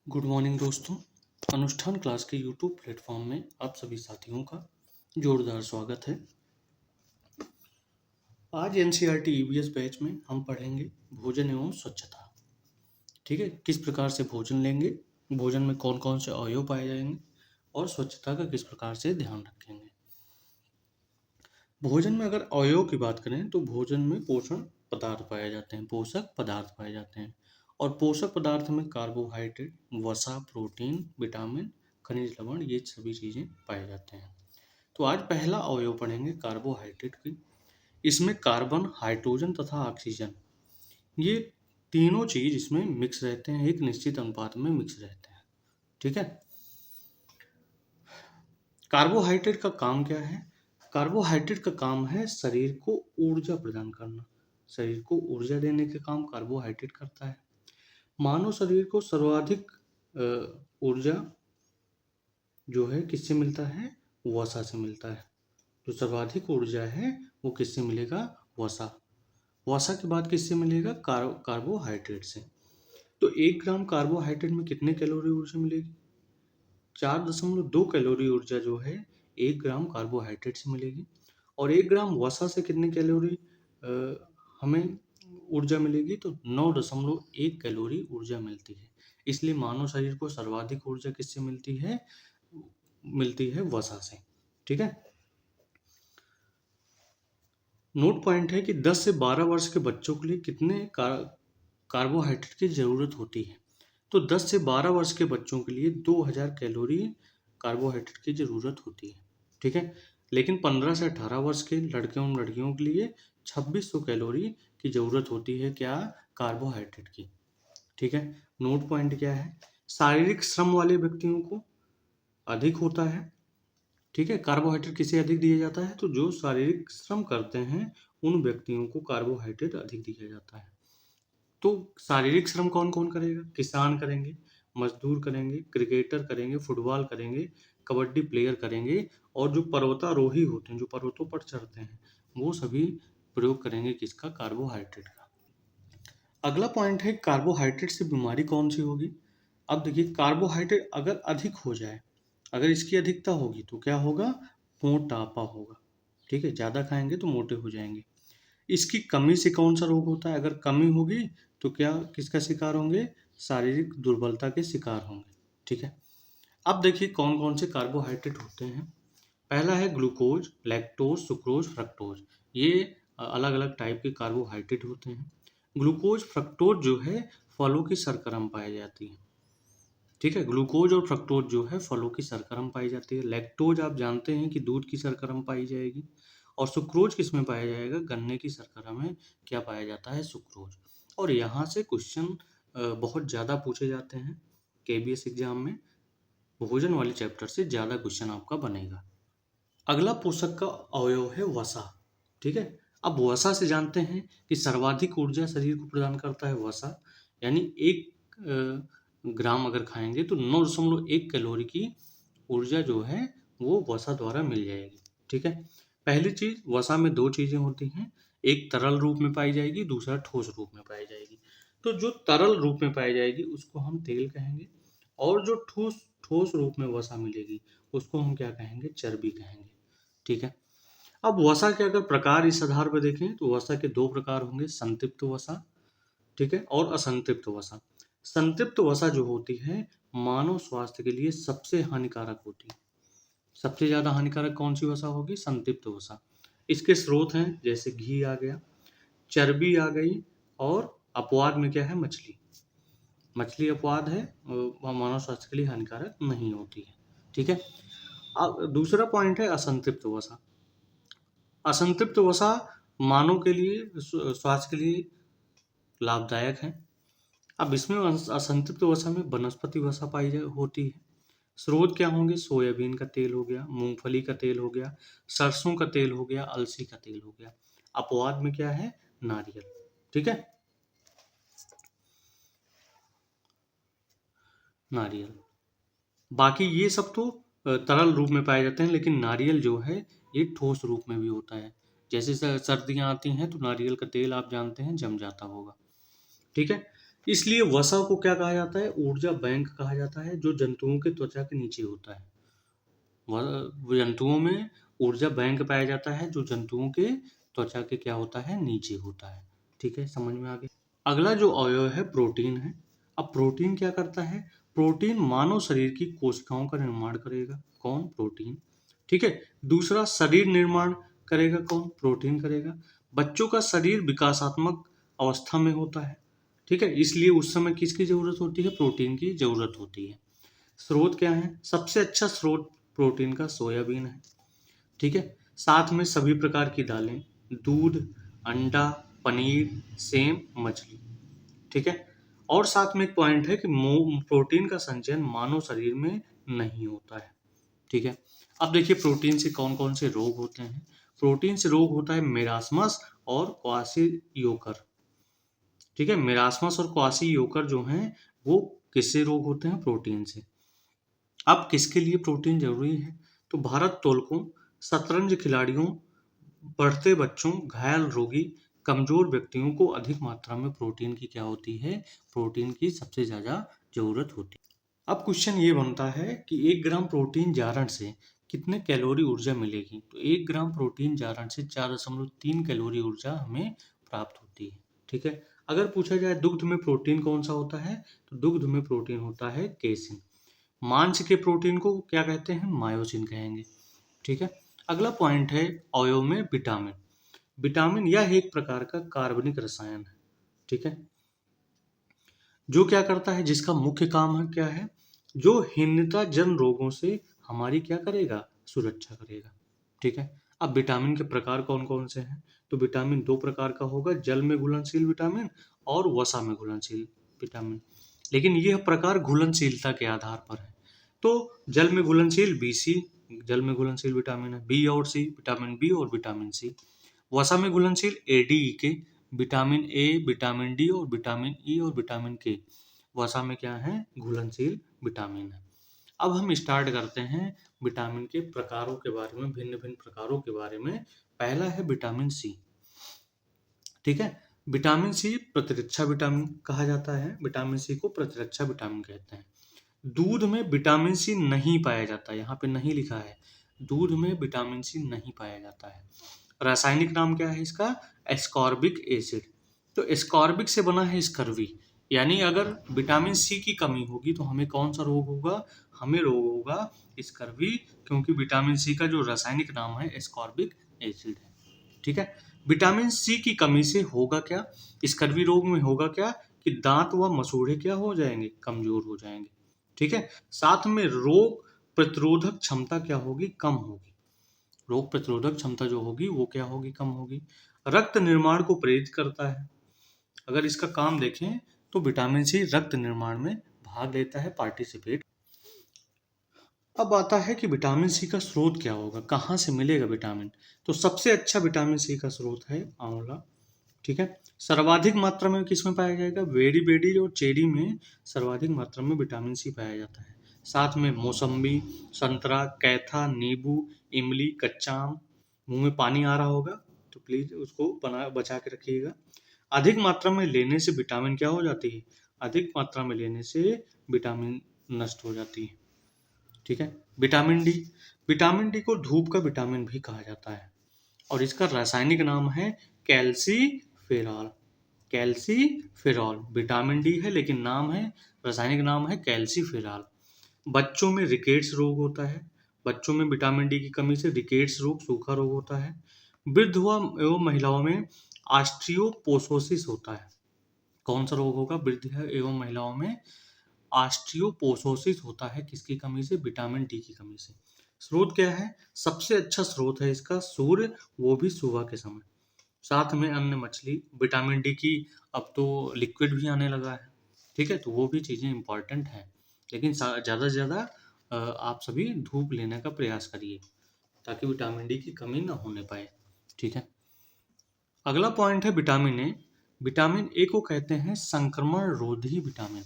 Good morning दोस्तों। अनुष्ठान class के यूट्यूब प्लेटफॉर्म में आप सभी साथियों का जोरदार स्वागत है। आज एनसीईआरटी ईवीएस बैच में हम पढ़ेंगे भोजन एवं स्वच्छता। ठीक है, किस प्रकार से भोजन लेंगे, भोजन में कौन कौन से अवयव पाए जाएंगे और स्वच्छता का किस प्रकार से ध्यान रखेंगे। भोजन में अगर अवयव की बात करें तो भोजन में पोषण पदार्थ पाए जाते हैं, पोषक पदार्थ पाए जाते हैं। और पोषक पदार्थ में कार्बोहाइड्रेट, वसा, प्रोटीन, विटामिन, खनिज लवण, ये सभी चीज़ें पाए जाते हैं। तो आज पहला अवयव पढ़ेंगे कार्बोहाइड्रेट की। इसमें कार्बन, हाइड्रोजन तथा ऑक्सीजन, ये तीनों चीज इसमें मिक्स रहते हैं, एक निश्चित अनुपात में मिक्स रहते हैं। ठीक है। कार्बोहाइड्रेट का काम क्या है? कार्बोहाइड्रेट का काम है शरीर को ऊर्जा प्रदान करना। शरीर को ऊर्जा देने का काम कार्बोहाइड्रेट करता है। मानव शरीर को सर्वाधिक ऊर्जा जो है किससे मिलता है? वसा से मिलता है। जो सर्वाधिक ऊर्जा है वो किससे मिलेगा? वसा। वसा के बाद किससे मिलेगा? कार्बोहाइड्रेट से। तो 1 ग्राम कार्बोहाइड्रेट में कितने कैलोरी ऊर्जा मिलेगी? 4.2 कैलोरी ऊर्जा जो है 1 ग्राम कार्बोहाइड्रेट से मिलेगी। और 1 ग्राम वसा से कितने कैलोरी हमें ऊर्जा मिलेगी? तो 9.1 कैलोरी ऊर्जा मिलती है। इसलिए मानव शरीर को सर्वाधिक ऊर्जा किससे मिलती है? मिलती है वसा से। ठीक है। नोट पॉइंट है कि 10 से 12 वर्ष के बच्चों के लिए कितने कार्बोहाइड्रेट की जरूरत होती है? तो 10 से 12 वर्ष के बच्चों के लिए 2000 कैलोरी कार्बोहाइड्रेट की जरूरत होती है। ठीक है। लेकिन 15 से 18 वर्ष के लड़के और लड़कियों के लिए 2600 कैलोरी की जरूरत होती है। क्या? कार्बोहाइड्रेट की। ठीक है। नोट पॉइंट क्या है? शारीरिक श्रम वाले व्यक्तियों को अधिक होता है। ठीक है। कार्बोहाइड्रेट किसे अधिक दिया जाता है? तो जो शारीरिक श्रम करते हैं उन व्यक्तियों को कार्बोहाइड्रेट अधिक दिया जाता है। तो शारीरिक श्रम कौन कौन करेगा? किसान करेंगे, मजदूर करेंगे, क्रिकेटर करेंगे, फुटबॉल करेंगे, कबड्डी प्लेयर करेंगे, और जो पर्वतारोही होते हैं, जो पर्वतों पर चढ़ते हैं, वो सभी प्रयोग करेंगे किसका? कार्बोहाइड्रेट का। अगला पॉइंट है कार्बोहाइड्रेट से बीमारी कौन सी होगी। अब देखिए, कार्बोहाइड्रेट अगर अधिक हो जाए, अगर इसकी अधिकता होगी तो क्या होगा? मोटापा होगा। ठीक है। ज़्यादा खाएंगे तो मोटे हो जाएंगे। इसकी कमी से कौन सा रोग होता है? अगर कमी होगी तो क्या किसका शिकार होंगे? शारीरिक दुर्बलता के शिकार होंगे। ठीक है। अब देखिए कौन कौन से कार्बोहाइड्रेट होते हैं। पहला है ग्लूकोज, लैक्टोज, सुक्रोज, फ्रक्टोज। ये अलग अलग टाइप के कार्बोहाइड्रेट होते हैं। ग्लूकोज, फ्रक्टोज जो है फलों की शर्करा में पाई जाती है। ठीक है। ग्लूकोज और फ्रक्टोज जो है फलों की शर्करा में पाई जाती है। लैक्टोज आप जानते हैं कि दूध की शर्करा में पाई जाएगी। और सुक्रोज किस में पाया जाएगा? गन्ने की शर्करा में क्या पाया जाता है? सुक्रोज। और यहाँ से क्वेश्चन बहुत ज़्यादा पूछे जाते हैं केबीएस एग्जाम में। भोजन वाले चैप्टर से ज़्यादा क्वेश्चन आपका बनेगा। अगला पोषक का अवयव है वसा। ठीक है। अब वसा से जानते हैं कि सर्वाधिक ऊर्जा शरीर को प्रदान करता है वसा। यानी 1 ग्राम अगर खाएंगे तो 9.1 कैलोरी की ऊर्जा जो है वो वसा द्वारा मिल जाएगी। ठीक है। पहली चीज, वसा में 2 चीजें होती हैं, एक तरल रूप में पाई जाएगी, दूसरा ठोस रूप में पाई जाएगी। तो जो तरल रूप में पाई जाएगी उसको हम तेल कहेंगे, और जो ठोस ठोस रूप में वसा मिलेगी उसको हम क्या कहेंगे? चर्बी कहेंगे। ठीक है। अब वसा के अगर प्रकार इस आधार पर देखें तो वसा के 2 प्रकार होंगे, संतृप्त वसा, ठीक है, और असंतृप्त वसा। संतृप्त वसा जो होती है मानव स्वास्थ्य के लिए सबसे हानिकारक होती है। सबसे ज्यादा हानिकारक कौन सी वसा होगी? संतृप्त वसा। इसके स्रोत हैं जैसे घी आ गया, चर्बी आ गई, और अपवाद में क्या है? मछली। मछली अपवाद है, वह मानव स्वास्थ्य के लिए हानिकारक नहीं होती है। ठीक है। अब दूसरा पॉइंट है असंतृप्त वसा। असंतृप्त वसा मानव के लिए, स्वास्थ्य के लिए लाभदायक है। अब इसमें असंतृप्त वसा में वनस्पति वसा होती है। स्रोत क्या होंगे? सोयाबीन का तेल हो गया, मूंगफली का तेल हो गया, सरसों का तेल हो गया, अलसी का तेल हो गया। अपवाद में क्या है? नारियल। ठीक है। नारियल। बाकी ये सब तो तरल रूप में पाए जाते हैं, लेकिन नारियल जो है ये ठोस रूप में भी होता है। जैसे सर्दियाँ आती हैं तो नारियल का तेल आप जानते हैं जम जाता होगा। ठीक है। इसलिए वसा को क्या कहा जाता है? ऊर्जा बैंक कहा जाता है, जो जंतुओं के त्वचा के नीचे होता है। जंतुओं में ऊर्जा बैंक पाया जाता है, जो जंतुओं के त्वचा के क्या होता है? नीचे होता है। ठीक है, समझ में आ गया। अगला जो अवयव है प्रोटीन है। अब प्रोटीन क्या करता है? प्रोटीन मानव शरीर की कोशिकाओं का निर्माण करेगा। कौन? प्रोटीन। ठीक है। दूसरा, शरीर निर्माण करेगा। कौन? प्रोटीन करेगा। बच्चों का शरीर विकासात्मक अवस्था में होता है। ठीक है, इसलिए उस समय किसकी जरूरत होती है? प्रोटीन की जरूरत होती है। स्रोत क्या है? सबसे अच्छा स्रोत प्रोटीन का सोयाबीन है। ठीक है। साथ में सभी प्रकार की दालें, दूध, अंडा, पनीर, सेम, मछली। ठीक है। और साथ में एक पॉइंट है कि प्रोटीन का संचयन मानव शरीर में नहीं होता है। ठीक है। अब देखिए प्रोटीन से कौन कौन से रोग होते हैं। प्रोटीन से रोग होता है मेरास्मस और क्वासियोकर। ठीक है, मेरास्मस और क्वासियोकर जो हैं वो किससे रोग होते हैं? प्रोटीन से। अब किसके लिए प्रोटीन जरूरी है? तो भारोत्तोलकों, शतरंज खिलाड़ियों, बढ़ते बच्चों, घायल रोगी, कमजोर व्यक्तियों को अधिक मात्रा में प्रोटीन की क्या होती है? प्रोटीन की सबसे ज्यादा जरूरत होती है। अब क्वेश्चन ये बनता है कि 1 ग्राम प्रोटीन जारण से कितने कैलोरी ऊर्जा मिलेगी? तो 1 ग्राम प्रोटीन जारण से 4.3 कैलोरी ऊर्जा हमें प्राप्त होती है। ठीक है। अगर पूछा जाए दुग्ध में प्रोटीन कौन सा होता है, तो दुग्ध में प्रोटीन होता है केसिन। मांस के प्रोटीन को क्या कहते हैं? मायोसिन कहेंगे। ठीक है। अगला पॉइंट है अवयव में विटामिन। विटामिन यह एक प्रकार का कार्बनिक रसायन है। ठीक है, जो क्या करता है? जिसका मुख्य काम है क्या है? जो हीनता जन रोगों से हमारी क्या करेगा? सुरक्षा करेगा। ठीक है। अब विटामिन के प्रकार कौन कौन से हैं? तो विटामिन 2 प्रकार का होगा, जल में घुलनशील विटामिन और वसा में घुलनशील विटामिन। लेकिन यह प्रकार घुलनशीलता के आधार पर है। तो जल में घुलनशील BC, जल में घुलनशील विटामिन है। बी और सी, विटामिन बी और विटामिन सी। वसा में घुलनशील ADE के, विटामिन ए, विटामिन डी और विटामिन ई और विटामिन के वसा में क्या है? घुलनशील विटामिन है। अब हम स्टार्ट करते हैं विटामिन के प्रकारों के बारे में, भिन्न भिन्न प्रकारों के बारे में। पहला है विटामिन सी। ठीक है। विटामिन सी प्रतिरक्षा विटामिन कहा जाता है। विटामिन सी को प्रतिरक्षा विटामिन कहते हैं। दूध में विटामिन सी नहीं पाया जाता, यहाँ पे नहीं लिखा है। दूध में विटामिन सी नहीं पाया जाता है। रासायनिक नाम क्या है इसका? Ascorbic acid. तो एस्कॉर्बिक से बना है स्कर्वी। यानी अगर विटामिन सी की कमी होगी तो हमें कौन सा रोग होगा? हमें रोग होगा स्कर्वी, क्योंकि विटामिन सी का जो रासायनिक नाम है एस्कॉर्बिक एसिड है। ठीक है। विटामिन सी की कमी से होगा क्या? स्कर्वी रोग में होगा क्या? कि दांत व मसूड़े क्या हो जाएंगे? कमजोर हो जाएंगे। ठीक है। साथ में रोग प्रतिरोधक क्षमता क्या होगी? कम होगी। रोग प्रतिरोधक क्षमता जो होगी वो क्या होगी? कम होगी। रक्त निर्माण को प्रेरित करता है। अगर इसका काम देखें तो विटामिन सी रक्त निर्माण में भाग लेता है, पार्टिसिपेट। अब आता है कि विटामिन सी का स्रोत क्या होगा, कहाँ से मिलेगा विटामिन? तो सबसे अच्छा विटामिन सी का स्रोत है आंवला। ठीक है। सर्वाधिक मात्रा में किसमें पाया जाएगा? बेरी बेरी और चेरी में सर्वाधिक मात्रा में विटामिन सी पाया जाता है। साथ में मौसम्बी, संतरा, कैथा, नींबू, इमली, कच्चा आम। मुंह में पानी आ रहा होगा तो प्लीज उसको बचा के रखिएगा। अधिक मात्रा में लेने से विटामिन क्या हो जाती है? अधिक मात्रा में लेने से विटामिन नष्ट हो जाती है। ठीक है। Vitamin D. विटामिन डी को धूप का विटामिन भी कहा जाता है और इसका रासायनिक नाम है कैल्सीफेरॉल। कैल्सीफेरॉल विटामिन डी है, लेकिन नाम है, रासायनिक नाम है कैल्सीफेरॉल। बच्चों में रिकेट्स रोग होता है। बच्चों में विटामिन डी की कमी से रिकेट्स रोग, सूखा रोग होता है। वृद्ध एवं महिलाओं में ऑस्टियोपोरोसिस होता है। कौन सा रोग होगा? वृद्ध एवं महिलाओं में ऑस्टियोपोरोसिस होता है। किसकी कमी से? विटामिन डी की कमी से। स्रोत क्या है? सबसे अच्छा स्रोत है इसका सूर्य, वो भी सुबह के समय। साथ में अन्य मछली। विटामिन डी की अब तो लिक्विड भी आने लगा है। ठीक है, तो वो भी चीज़ें इंपॉर्टेंट हैं। लेकिन ज़्यादा से ज़्यादा आप सभी धूप लेने का प्रयास करिए ताकि विटामिन डी की कमी ना होने पाए। ठीक है। अगला पॉइंट है विटामिन ए। विटामिन ए को कहते हैं संक्रमण रोधी विटामिन।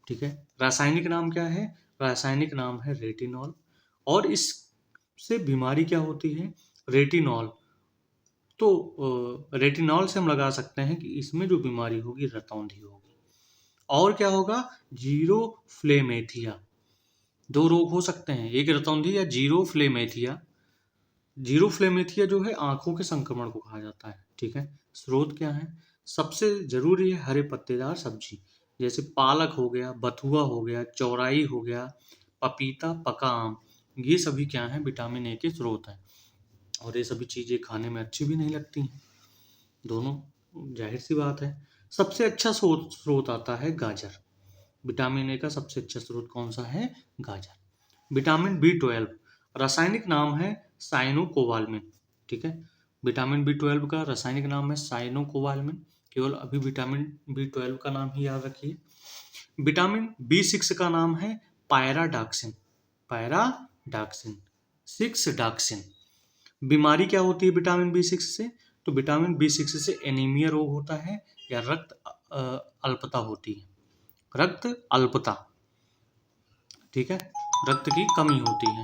ठीक है। रासायनिक नाम क्या है? रासायनिक नाम है रेटिनॉल। और इससे बीमारी क्या होती है? रेटिनॉल। तो रेटिनॉल से हम लगा सकते हैं कि इसमें जो बीमारी होगी रतौंधी होगी। और क्या होगा, जीरोफ्लेमेथिया। दो रोग हो सकते हैं, एक रतौंधी या जीरोफ्लेमेथिया। जीरोफ्लेमेथिया जो है आंखों के संक्रमण को कहा जाता है, ठीक है। स्रोत क्या है, सबसे जरूरी है हरे पत्तेदार सब्जी, जैसे पालक हो गया, बथुआ हो गया, चौराई हो गया, पपीता, पका आम। ये सभी क्या है, विटामिन ए के स्रोत हैं। और ये सभी चीजें खाने में अच्छी भी नहीं लगती हैं, दोनों, जाहिर सी बात है। सबसे अच्छा स्रोत आता है गाजर। विटामिन ए का सबसे अच्छा स्रोत कौन सा है, गाजर। विटामिन B12 रासायनिक नाम है साइनोकोबाल्मिन, ठीक है। विटामिन B12 का रासायनिक नाम है साइनोकोबाल्मिन। केवल अभी विटामिन B12 का नाम ही याद रखिए। विटामिन B6 का नाम है पायराडाक्सिन, पायराडाक्सिन, 6 डाक्सिन। बीमारी क्या होती है विटामिन B6 से, तो विटामिन B6 से एनीमिया रोग होता है, या रक्त अल्पता होती है, रक्त अल्पता, ठीक है, रक्त की कमी होती है।